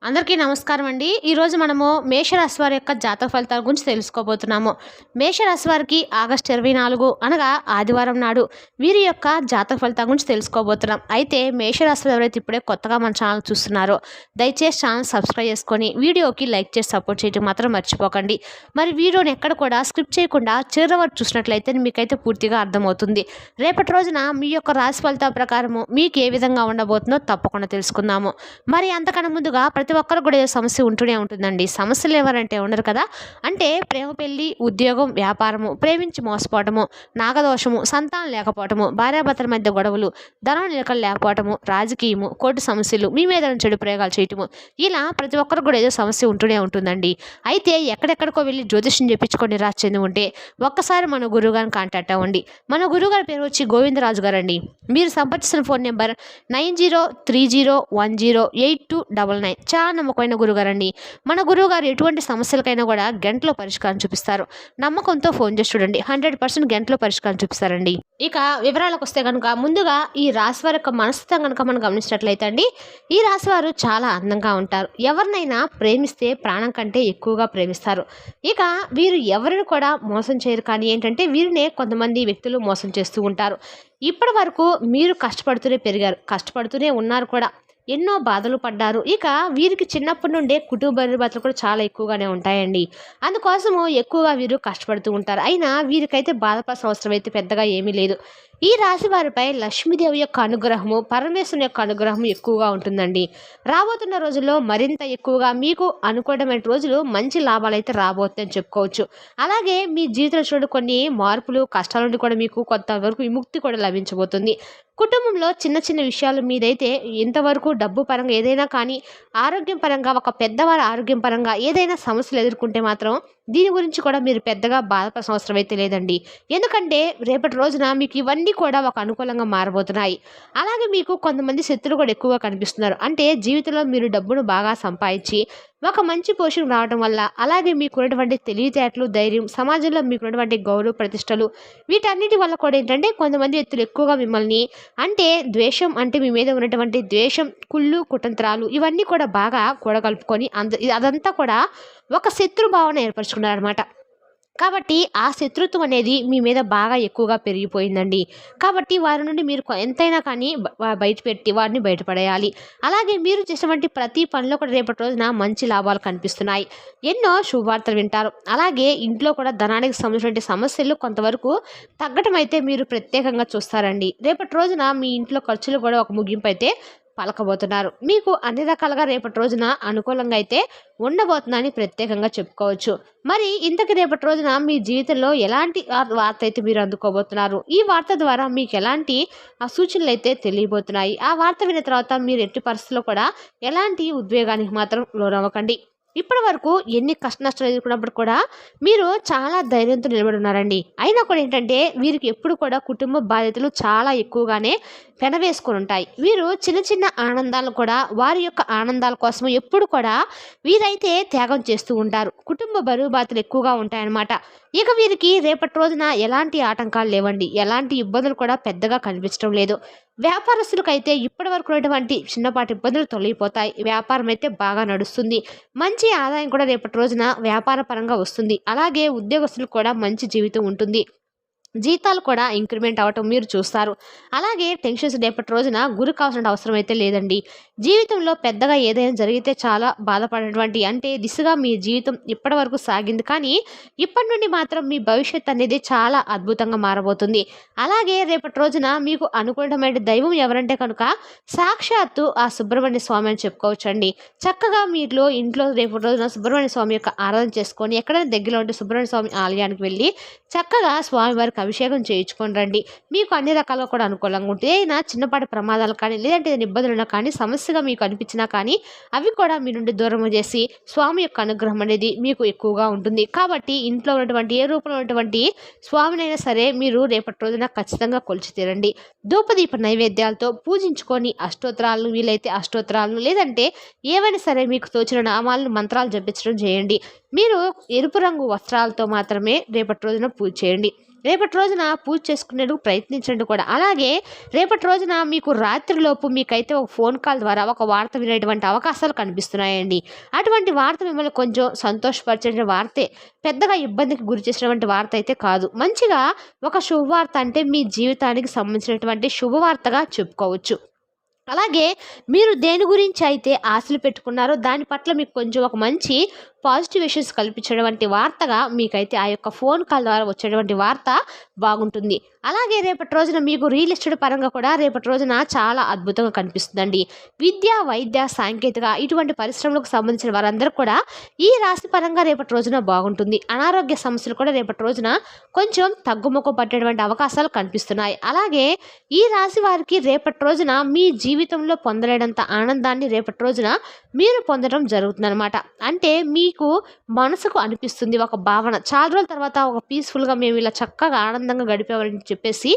అందరికీ నమస్కారం అండి. ఈరోజు మనము మేషరాశి వారి యొక్క జాతక ఫలితాల గురించి తెలుసుకోబోతున్నాము. మేషరాశి వారికి ఆగస్టు 24 అనగా ఆదివారం నాడు వీరి యొక్క జాతక ఫలితాల గురించి తెలుసుకోబోతున్నాం. అయితే మేషరాశి వారు ఎవరైతే ఇప్పుడే కొత్తగా మన ఛానల్ చూస్తున్నారో దయచేసి ఛానల్ సబ్స్క్రైబ్ చేసుకొని వీడియోకి లైక్ చేసి సపోర్ట్ చేయడం మాత్రం మర్చిపోకండి. మరి వీడియోని ఎక్కడ కూడా స్కిప్ చేయకుండా చివరి వరకు చూసినట్లయితే మీకైతే పూర్తిగా అర్థమవుతుంది. రేపటి రోజున మీ యొక్క రాశి ఫలితాల ప్రకారము మీకు ఏ విధంగా ఉండబోతుందో తప్పకుండా తెలుసుకుందాము. మరి అంతకన్నా ముందుగా ప్రతి ఒక్కరికి కూడా ఏదో సమస్య ఉంటూనే ఉంటుందండి. సమస్యలు ఎవరంటే ఉండరు కదా. అంటే ప్రేమ, పెళ్లి, ఉద్యోగం, వ్యాపారము, ప్రేమించి మోసపోవటము, నాగదోషము, సంతానం లేకపోవటము, భార్యాభర్తల మధ్య గొడవలు, ధనం నిలకలు లేకపోవటము, రాజకీయము, కోర్టు సమస్యలు, మీ మీద చెడు ప్రయోగాలు చేయటము, ఇలా ప్రతి ఒక్కరికి కూడా ఏదో సమస్య ఉంటూనే ఉంటుందండి. అయితే ఎక్కడెక్కడికో వెళ్ళి జ్యోతిష్యం చెప్పించుకొని నిరాశ చెంది ఉంటే ఒక్కసారి మన గురువుగారిని కాంటాక్ట్ అవ్వండి. మన గురువుగారి పేరు వచ్చి గోవిందరాజు గారు అండి. మీరు సంప్రదించిన ఫోన్ నెంబర్ 9030108299. చాలా నమ్మకమైన గురుగారండి. మన గురువుగారు ఎటువంటి సమస్యలకైనా కూడా గంటలో పరిష్కారం చూపిస్తారు. నమ్మకంతో ఫోన్ చేసి చూడండి, 100% గంటలో పరిష్కారం చూపిస్తారండి. ఇక వివరాలకు వస్తే కనుక ముందుగా ఈ రాశి వారి యొక్క మనస్తత్వం కనుక మనం గమనించినట్లయితే అండి, ఈ రాశి వారు చాలా అందంగా ఉంటారు. ఎవరినైనా ప్రేమిస్తే ప్రాణం కంటే ఎక్కువగా ప్రేమిస్తారు. ఇక వీరు ఎవరిని కూడా మోసం చేయరు. కానీ ఏంటంటే వీరినే కొంతమంది వ్యక్తులు మోసం చేస్తూ ఉంటారు. ఇప్పటి వరకు మీరు కష్టపడుతూనే పెరిగారు, కష్టపడుతూనే ఉన్నారు కూడా, ఎన్నో బాధలు పడ్డారు. ఇక వీరికి చిన్నప్పటి నుండే కుటుంబ బరువులు కూడా చాలా ఎక్కువగానే ఉంటాయండి. అందుకోసము ఎక్కువగా వీరు కష్టపడుతూ ఉంటారు. అయినా వీరికైతే బాధపడాల్సిన అవసరం అయితే పెద్దగా ఏమీ లేదు. ఈ రాశి వారిపై లక్ష్మీదేవి యొక్క అనుగ్రహము, పరమేశ్వరుని యొక్క అనుగ్రహం ఎక్కువగా ఉంటుందండి. రాబోతున్న రోజుల్లో మరింత ఎక్కువగా మీకు అనుకూలమైన రోజులు, మంచి లాభాలు అయితే రాబోతుందని చెప్పుకోవచ్చు. అలాగే మీ జీవితంలో చూడ కొన్ని మార్పులు, కష్టాల నుండి కూడా మీకు కొంతవరకు విముక్తి కూడా లభించబోతుంది. కుటుంబంలో చిన్న చిన్న విషయాల మీదైతే ఇంతవరకు డబ్బు పరంగా ఏదైనా కానీ, ఆరోగ్యం పరంగా, ఒక పెద్దవారి ఆరోగ్యం పరంగా ఏదైనా సమస్యలు ఎదుర్కొంటే మాత్రం దీని గురించి కూడా మీరు పెద్దగా బాధపడాల్సిన అవసరం అయితే లేదండి. ఎందుకంటే రేపటి రోజున మీకు ఇవన్నీ కూడా ఒక అనుకూలంగా మారబోతున్నాయి. అలాగే మీకు కొంతమంది శత్రువులు కూడా ఎక్కువగా కనిపిస్తున్నారు. అంటే జీవితంలో మీరు డబ్బును బాగా సంపాదించి ఒక మంచి పొజిషన్ రావడం వల్ల, అలాగే మీకున్నటువంటి తెలివితేటలు, ధైర్యం, సమాజంలో మీకున్నటువంటి గౌరవ ప్రతిష్టలు, వీటన్నిటి వల్ల కూడా ఏంటంటే కొంతమంది వ్యక్తులు ఎక్కువగా మిమ్మల్ని, అంటే ద్వేషం, అంటే మీ మీద ఉన్నటువంటి ద్వేషం, కుళ్ళు, కుతంత్రాలు ఇవన్నీ కూడా బాగా కూడగలుపుకొని అదంతా కూడా ఒక శత్రు భావన ఏర్పరచుకున్నారనమాట. కాబట్టి ఆ శత్రుత్వం అనేది మీ మీద బాగా ఎక్కువగా పెరిగిపోయిందండి. కాబట్టి వారి నుండి మీరు ఎంతైనా కానీ బయటపెట్టి వారిని బయటపడేయాలి. అలాగే మీరు చేసినటువంటి ప్రతి పనిలో కూడా రేపటి రోజున మంచి లాభాలు కనిపిస్తున్నాయి. ఎన్నో శుభవార్తలు వింటారు. అలాగే ఇంట్లో కూడా ధనానికి సంబంధించిన సమస్యలు కొంతవరకు తగ్గటం అయితే మీరు ప్రత్యేకంగా చూస్తారండి. రేపటి రోజున మీ ఇంట్లో ఖర్చులు కూడా ఒక ముగింపు అయితే పలకబోతున్నారు. మీకు అన్ని రకాలుగా రేపటి రోజున అనుకూలంగా అయితే ఉండబోతుందని ప్రత్యేకంగా చెప్పుకోవచ్చు. మరి ఇంతకు రేపటి రోజున మీ జీవితంలో ఎలాంటి వార్త అయితే మీరు అందుకోబోతున్నారు, ఈ వార్త ద్వారా మీకు ఎలాంటి సూచనలు అయితే తెలియబోతున్నాయి, ఆ వార్త విన్న తర్వాత మీరు ఎట్టి పరిస్థితుల్లో కూడా ఎలాంటి ఉద్వేగానికి మాత్రం లోనవ్వకండి. ఇప్పటి వరకు ఎన్ని కష్ట నష్టాలు ఎదుర్కొన్నప్పుడు కూడా మీరు చాలా ధైర్యంతో నిలబడి ఉన్నారండి. అయినా కూడా ఏంటంటే వీరికి ఎప్పుడు కూడా కుటుంబ బాధ్యతలు చాలా ఎక్కువగానే పెనవేసుకొని ఉంటాయి. వీరు చిన్న చిన్న ఆనందాలను కూడా, వారి యొక్క ఆనందాల కోసం ఎప్పుడు కూడా వీరైతే త్యాగం చేస్తూ ఉంటారు. కుటుంబ బరువు బాధ్యతలు ఎక్కువగా ఉంటాయన్నమాట. ఇక వీరికి రేపటి రోజున ఎలాంటి ఆటంకాలు లేవండి. ఎలాంటి ఇబ్బందులు కూడా పెద్దగా కనిపించడం లేదు. వ్యాపారస్తులకైతే ఇప్పటి వరకు ఉన్నటువంటి చిన్నపాటి ఇబ్బందులు తొలగిపోతాయి. వ్యాపారం అయితే బాగా నడుస్తుంది. మంచి ఆదాయం కూడా రేపటి రోజున వ్యాపార పరంగా వస్తుంది. అలాగే ఉద్యోగస్తులకు కూడా మంచి జీవితం ఉంటుంది. జీతాలు కూడా ఇంక్రిమెంట్ అవ్వటం మీరు చూస్తారు. అలాగే టెన్షన్స్ రేపటి రోజున గురి కావాల్సిన అవసరం అయితే లేదండి. జీవితంలో పెద్దగా ఏదైనా జరిగితే చాలా బాధపడేటువంటి, అంటే దిశగా మీ జీవితం ఇప్పటి వరకు సాగింది. కానీ ఇప్పటి నుండి మాత్రం మీ భవిష్యత్ అనేది చాలా అద్భుతంగా మారబోతుంది. అలాగే రేపటి రోజున మీకు అనుకూలమైన దైవం ఎవరంటే కనుక సాక్షాత్తు ఆ సుబ్రహ్మణ్య స్వామి అని చెప్పుకోవచ్చండి. చక్కగా మీరు ఇంట్లో రేపటి రోజున సుబ్రహ్మణ్య స్వామి యొక్క ఆరాధన చేసుకొని, ఎక్కడైనా దగ్గరలో ఉంటే సుబ్రహ్మణ్య స్వామి ఆలయానికి వెళ్ళి చక్కగా స్వామివారికి అభిషేకం చేయించుకొని రండి. మీకు అన్ని రకాలుగా కూడా అనుకూలంగా ఉంటుంది. ఏదైనా చిన్నపాటి ప్రమాదాలు కానీ, లేదంటే ఏదైనా ఇబ్బందులు ఉన్నా కానీ, సమస్యగా మీకు అనిపించినా కానీ అవి కూడా మీ నుండి దూరం చేసి స్వామి యొక్క అనుగ్రహం అనేది మీకు ఎక్కువగా ఉంటుంది. కాబట్టి ఇంట్లో ఉన్నటువంటి ఏ రూపంలో ఉన్నటువంటి స్వామినైనా సరే మీరు రేపటి రోజున ఖచ్చితంగా కొలిచి తీరండి. ధూపదీప నైవేద్యాలతో పూజించుకొని అష్టోత్తరాలను, వీలైతే అష్టోత్తరాలను, లేదంటే ఏవైనా సరే మీకు తోచిన నామాలను, మంత్రాలు జపించడం చేయండి. మీరు ఎరుపు రంగు వస్త్రాలతో మాత్రమే రేపటి రోజున పూజ చేయండి. రేపటి రోజున పూజ చేసుకునేందుకు ప్రయత్నించండి కూడా. అలాగే రేపటి రోజున మీకు రాత్రిలోపు మీకైతే ఒక ఫోన్ కాల్ ద్వారా ఒక వార్త వినేటువంటి అవకాశాలు కనిపిస్తున్నాయండి. అటువంటి వార్త మిమ్మల్ని కొంచెం సంతోషపరిచే వార్తే, పెద్దగా ఇబ్బందికి గురి చేసినటువంటి వార్త అయితే కాదు. మంచిగా ఒక శుభవార్త, అంటే మీ జీవితానికి సంబంధించినటువంటి శుభవార్తగా చెప్పుకోవచ్చు. అలాగే మీరు దేని గురించి అయితే ఆశలు పెట్టుకున్నారో దాని పట్ల మీకు కొంచెం ఒక మంచి పాజిటివ్ విషయస్ కల్పించేటువంటి వార్తగా మీకైతే ఆ యొక్క ఫోన్ కాల్ ద్వారా వచ్చేటువంటి వార్త బాగుంటుంది. అలాగే రేపటి రోజున మీకు రియల్ ఎస్టేట్ పరంగా కూడా రేపటి రోజున చాలా అద్భుతంగా కనిపిస్తుందండి. విద్య, వైద్య, సాంకేతిక ఇటువంటి పరిశ్రమలకు సంబంధించిన వారందరూ కూడా ఈ రాశి పరంగా రేపటి రోజున బాగుంటుంది. అనారోగ్య సమస్యలు కూడా రేపటి రోజున కొంచెం తగ్గుముఖం పట్టేటువంటి అవకాశాలు కనిపిస్తున్నాయి. అలాగే ఈ రాశి వారికి రేపటి రోజున మీ జీవితంలో పొందలేనంత ఆనందాన్ని రేపటి రోజున మీరు పొందడం జరుగుతుందన్నమాట. అంటే మీకు మనసుకు అనిపిస్తుంది ఒక భావన, చాలా రోజుల తర్వాత ఒక పీస్ఫుల్గా మేము ఇలా చక్కగా ఆనందంగా గడిపేవారని చెప్పేసి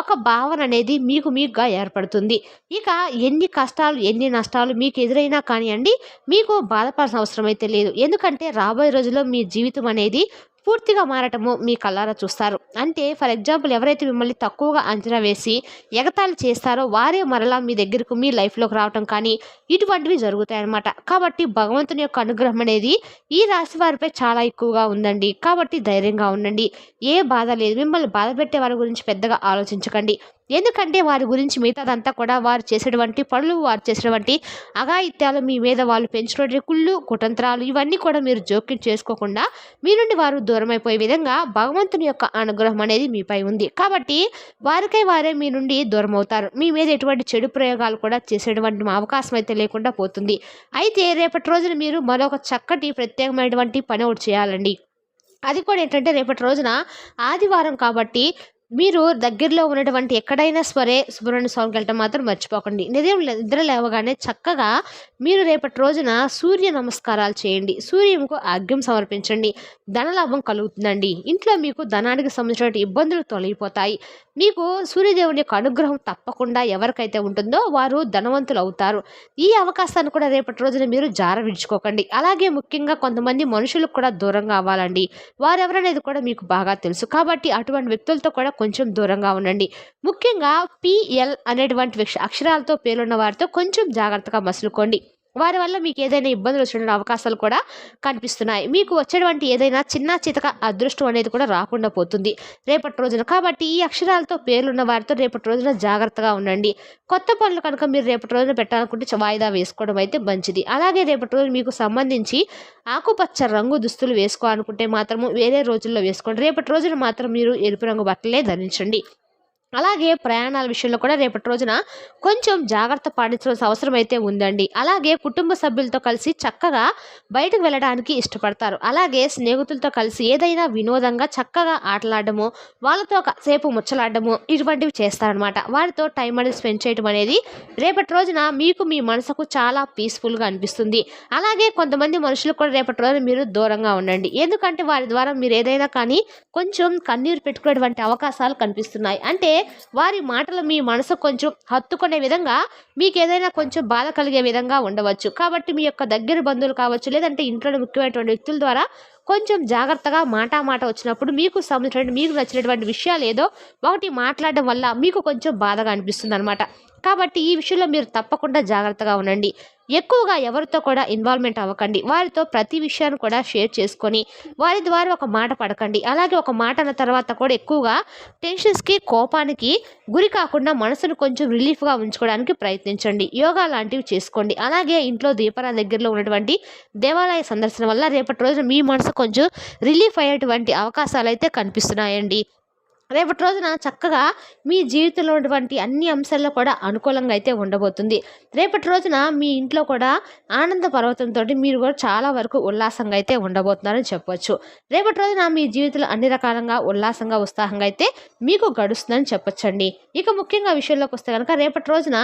ఒక భావన అనేది మీకుగా ఏర్పడుతుంది. ఇక ఎన్ని కష్టాలు ఎన్ని నష్టాలు మీకు ఎదురైనా కానివ్వండి, మీకు బాధపడాల్సిన అవసరం అయితే లేదు. ఎందుకంటే రాబోయే రోజుల్లో మీ జీవితం అనేది పూర్తిగా మారటము మీ కళ్ళారా చూస్తారు. అంటే ఫర్ ఎగ్జాంపుల్, ఎవరైతే మిమ్మల్ని తక్కువగా అంచనా వేసి ఎగతాళి చేస్తారో వారే మరలా మీ దగ్గరకు మీ లైఫ్లోకి రావటం కానీ ఇటువంటివి జరుగుతాయన్నమాట. కాబట్టి భగవంతుని యొక్క అనుగ్రహం అనేది ఈ రాశి వారిపై చాలా ఎక్కువగా ఉందండి. కాబట్టి ధైర్యంగా ఉండండి. ఏ బాధ లేదు. మిమ్మల్ని బాధ పెట్టే వారి గురించి పెద్దగా ఆలోచించకండి. ఎందుకంటే వారి గురించి మిగతాదంతా కూడా వారు చేసేటువంటి పనులు, వారు చేసేటువంటి అఘాయిత్యాలు, మీ మీద వాళ్ళు పెంచినటువంటి కుళ్ళు, కుతంత్రాలు ఇవన్నీ కూడా మీరు జోక్యం చేసుకోకుండా మీ నుండి వారు దూరమైపోయే విధంగా భగవంతుని యొక్క అనుగ్రహం అనేది మీపై ఉంది. కాబట్టి వారికై వారే మీ నుండి దూరం అవుతారు. మీ మీద ఎటువంటి చెడు ప్రయోగాలు కూడా చేసేటువంటి అవకాశం అయితే లేకుండా పోతుంది. అయితే రేపటి రోజున మీరు మరొక చక్కటి ప్రత్యేకమైనటువంటి పని ఒకటి చేయాలండి. అది కూడా ఏంటంటే రేపటి రోజున ఆదివారం కాబట్టి మీరు దగ్గరలో ఉన్నటువంటి ఎక్కడైనా సుబ్రహ్మణ్య స్వామికి వెళ్ళటం మాత్రం మర్చిపోకండి. నిద్ర లేవగానే చక్కగా మీరు రేపటి రోజున సూర్య నమస్కారాలు చేయండి. సూర్యునికి అర్ఘ్యం సమర్పించండి. ధనలాభం కలుగుతుందండి. ఇంట్లో మీకు ధనానికి సంబంధించిన ఇబ్బందులు తొలగిపోతాయి. మీకు సూర్యదేవుని యొక్క అనుగ్రహం తప్పకుండా ఎవరికైతే ఉంటుందో వారు ధనవంతులు అవుతారు. ఈ అవకాశాన్ని కూడా రేపటి రోజున మీరు జార విడుచుకోకండి. అలాగే ముఖ్యంగా కొంతమంది మనుషులకు కూడా దూరంగా అవ్వాలండి. వారెవరనేది కూడా మీకు బాగా తెలుసు. కాబట్టి అటువంటి వ్యక్తులతో కూడా కొంచెం దూరంగా ఉండండి. ముఖ్యంగా పిఎల్ అనేటువంటి అక్షరాలతో పేరున్న వారితో కొంచెం జాగ్రత్తగా మసులుకోండి. వారి వల్ల మీకు ఏదైనా ఇబ్బందులు వచ్చే అవకాశాలు కూడా కనిపిస్తున్నాయి. మీకు వచ్చేటువంటి ఏదైనా చిన్న చితక అదృష్టం అనేది కూడా రాకుండా పోతుంది రేపటి రోజున. కాబట్టి ఈ అక్షరాలతో పేర్లున్న వారితో రేపటి రోజున జాగ్రత్తగా ఉండండి. కొత్త పనులు కనుక మీరు రేపటి రోజున పెట్టాలనుకుంటే వాయిదా వేసుకోవడం అయితే మంచిది. అలాగే రేపటి రోజు మీకు సంబంధించి ఆకుపచ్చ రంగు దుస్తులు వేసుకోవాలనుకుంటే మాత్రము వేరే రోజుల్లో వేసుకోండి. రేపటి రోజున మాత్రం మీరు ఎరుపు రంగు బట్టలే ధరించండి. అలాగే ప్రయాణాల విషయంలో కూడా రేపటి రోజున కొంచెం జాగ్రత్త పాటించాల్సిన అవసరం అయితే ఉందండి. అలాగే కుటుంబ సభ్యులతో కలిసి చక్కగా బయటకు వెళ్ళడానికి ఇష్టపడతారు. అలాగే స్నేహితులతో కలిసి ఏదైనా వినోదంగా చక్కగా ఆటలాడము, వాళ్ళతో సేపు ముచ్చలాడము ఇటువంటివి చేస్తారనమాట. వారితో టైం అనేది స్పెండ్ చేయడం అనేది రేపటి రోజున మీకు మీ మనసుకు చాలా పీస్ఫుల్గా అనిపిస్తుంది. అలాగే కొంతమంది మనుషులకు కూడా రేపటి రోజున మీరు దూరంగా ఉండండి. ఎందుకంటే వారి ద్వారా మీరు ఏదైనా కానీ కొంచెం కన్నీరు పెట్టుకునేటువంటి అవకాశాలు కనిపిస్తున్నాయి. అంటే వారి మాటలు మీ మనసు కొంచెం హత్తుకునే విధంగా మీకు ఏదైనా కొంచెం బాధ కలిగే విధంగా ఉండవచ్చు. కాబట్టి మీ యొక్క దగ్గర బంధువులు కావచ్చు, లేదంటే ఇంట్లో ముఖ్యమైనటువంటి వ్యక్తుల ద్వారా కొంచెం జాగ్రత్తగా మాట వచ్చినప్పుడు మీకు సంబంధించిన మీకు నచ్చినటువంటి విషయాలు ఏదో ఒకటి మాట్లాడడం వల్ల మీకు కొంచెం బాధగా అనిపిస్తుంది అనమాట. కాబట్టి ఈ విషయంలో మీరు తప్పకుండా జాగ్రత్తగా ఉండండి. ఎక్కువగా ఎవరితో కూడా ఇన్వాల్వ్మెంట్ అవ్వకండి. వారితో ప్రతి విషయాన్ని కూడా షేర్ చేసుకొని వారి ద్వారా ఒక మాట పడకండి. అలాగే ఒక మాట అన్న తర్వాత కూడా ఎక్కువగా టెన్షన్స్కి, కోపానికి గురి కాకుండా మనసును కొంచెం రిలీఫ్గా ఉంచుకోవడానికి ప్రయత్నించండి. యోగా లాంటివి చేసుకోండి. అలాగే ఇంట్లో దీపాల దగ్గరలో ఉన్నటువంటి దేవాలయ సందర్శన వల్ల రేపటి రోజున మీ మనసు కొంచెం రిలీఫ్ అయ్యేటువంటి అవకాశాలు అయితే కనిపిస్తున్నాయండి. రేపటి రోజున చక్కగా మీ జీవితంలో ఉన్నటువంటి అన్ని అంశాల్లో కూడా అనుకూలంగా అయితే ఉండబోతుంది. రేపటి రోజున మీ ఇంట్లో కూడా ఆనంద పర్వతంతో మీరు కూడా చాలా వరకు ఉల్లాసంగా అయితే ఉండబోతున్నారని చెప్పవచ్చు. రేపటి రోజున మీ జీవితంలో అన్ని రకాలంగా ఉల్లాసంగా, ఉత్సాహంగా అయితే మీకు గడుస్తుందని చెప్పొచ్చండి. ఇక ముఖ్యంగా విషయంలోకి వస్తే కనుక రేపటి రోజున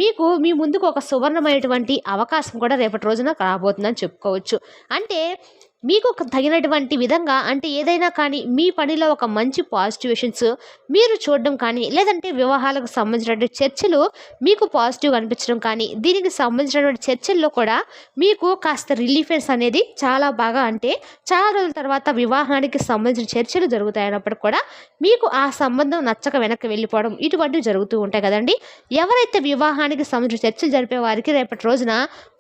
మీకు మీ ముందుకు ఒక సువర్ణమైనటువంటి అవకాశం కూడా రేపటి రోజున రాబోతుందని చెప్పుకోవచ్చు. అంటే మీకు తగినటువంటి విధంగా అంటే ఏదైనా కానీ మీ పనిలో ఒక మంచి పాజిటివేషన్స్ మీరు చూడడం కానీ లేదంటే వివాహాలకు సంబంధించినటువంటి చర్చలు మీకు పాజిటివ్గా అనిపించడం కానీ దీనికి సంబంధించినటువంటి చర్చల్లో కూడా మీకు కాస్త రిలీఫెన్స్ అనేది చాలా బాగా అంటే చాలా రోజుల తర్వాత వివాహానికి సంబంధించిన చర్చలు జరుగుతాయన్నప్పుడు కూడా మీకు ఆ సంబంధం నచ్చక వెనక్కి వెళ్ళిపోవడం ఇటువంటివి జరుగుతూ ఉంటాయి కదండి. ఎవరైతే వివాహానికి సంబంధించిన చర్చలు జరిపే వారికి రేపటి రోజున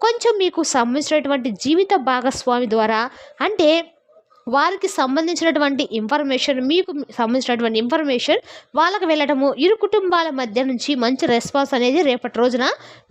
కొంచెం మీకు సంబంధించినటువంటి జీవిత భాగస్వామి ద్వారా అంటే వారికి సంబంధించినటువంటి ఇన్ఫర్మేషన్ మీకు సంబంధించినటువంటి ఇన్ఫర్మేషన్ వాళ్ళకి వెళ్ళడము ఇరు కుటుంబాల మధ్య నుంచి మంచి రెస్పాన్స్ అనేది రేపటి రోజున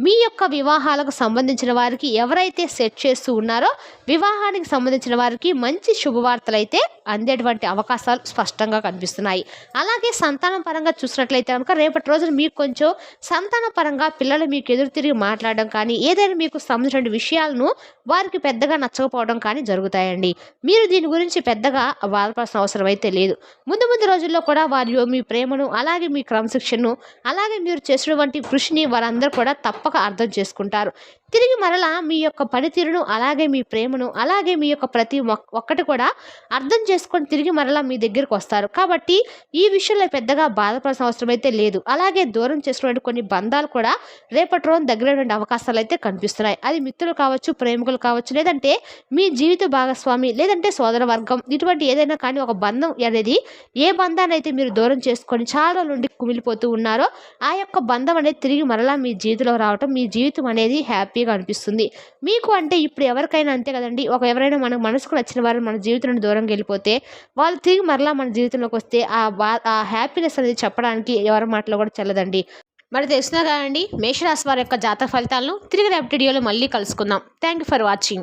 మీ యొక్క వివాహాలకు సంబంధించిన వారికి ఎవరైతే సెట్ చేస్తూ ఉన్నారో వివాహానికి సంబంధించిన వారికి మంచి శుభవార్తలు అయితే అందేటువంటి అవకాశాలు స్పష్టంగా కనిపిస్తున్నాయి. అలాగే సంతానం పరంగా చూసినట్లయితే కనుక రేపటి రోజున మీకు కొంచెం సంతాన పరంగా పిల్లలు మీకు ఎదురు తిరిగి మాట్లాడడం కానీ ఏదైనా మీకు సంబంధించిన విషయాలను వారికి పెద్దగా నచ్చకపోవడం కానీ జరుగుతాయండి. మీరు దీని గురించి పెద్దగా బాధపడాల్సిన అవసరం అయితే లేదు. ముందు ముందు రోజుల్లో కూడా వారి మీ ప్రేమను అలాగే మీ క్రమశిక్షణను అలాగే మీరు చేసినటువంటి కృషిని వారందరూ కూడా తప్పక అర్థం చేసుకుంటారు. తిరిగి మరలా మీ యొక్క పనితీరును అలాగే మీ ప్రేమను అలాగే మీ యొక్క ప్రతి ఒక్కటి కూడా అర్థం చేసుకొని తిరిగి మరలా మీ దగ్గరికి వస్తారు. కాబట్టి ఈ విషయంలో పెద్దగా బాధపడాల్సిన అవసరం అయితే లేదు. అలాగే దూరం చేసుకునే కొన్ని బంధాలు కూడా రేపటి రోజు దగ్గరైనటువంటి అవకాశాలు అయితే కనిపిస్తున్నాయి. అది మిత్రులు కావచ్చు, ప్రేమికులు కావచ్చు, లేదంటే మీ జీవిత భాగస్వామి లేదంటే సోదర వర్గం ఇటువంటి ఏదైనా కానీ ఒక బంధం అనేది ఏ బంధాన్ని అయితే మీరు దూరం చేసుకొని చాలా రోజుల నుండి కుమిలిపోతూ ఉన్నారో ఆ యొక్క బంధం అనేది తిరిగి మరలా మీ జీవితంలో రావటం మీ జీవితం అనేది హ్యాపీగా అనిపిస్తుంది. మీకు అంటే ఇప్పుడు ఎవరికైనా అంతే కదండి. ఎవరైనా మన మనసుకు నచ్చిన వారు మన జీవితం నుండి దూరంగా వెళ్ళిపోతే వాళ్ళు తిరిగి మరలా మన జీవితంలోకి వస్తే ఆ హ్యాపీనెస్ అనేది చెప్పడానికి ఎవరి మాటలో కూడా చెల్లదండి. మరి తెలిసినా కదండి మేషరాశి వారి యొక్క జాతక ఫలితాలను తిరిగి రేపటి వీడియోలో మళ్ళీ కలుసుకుందాం. Thank you for watching.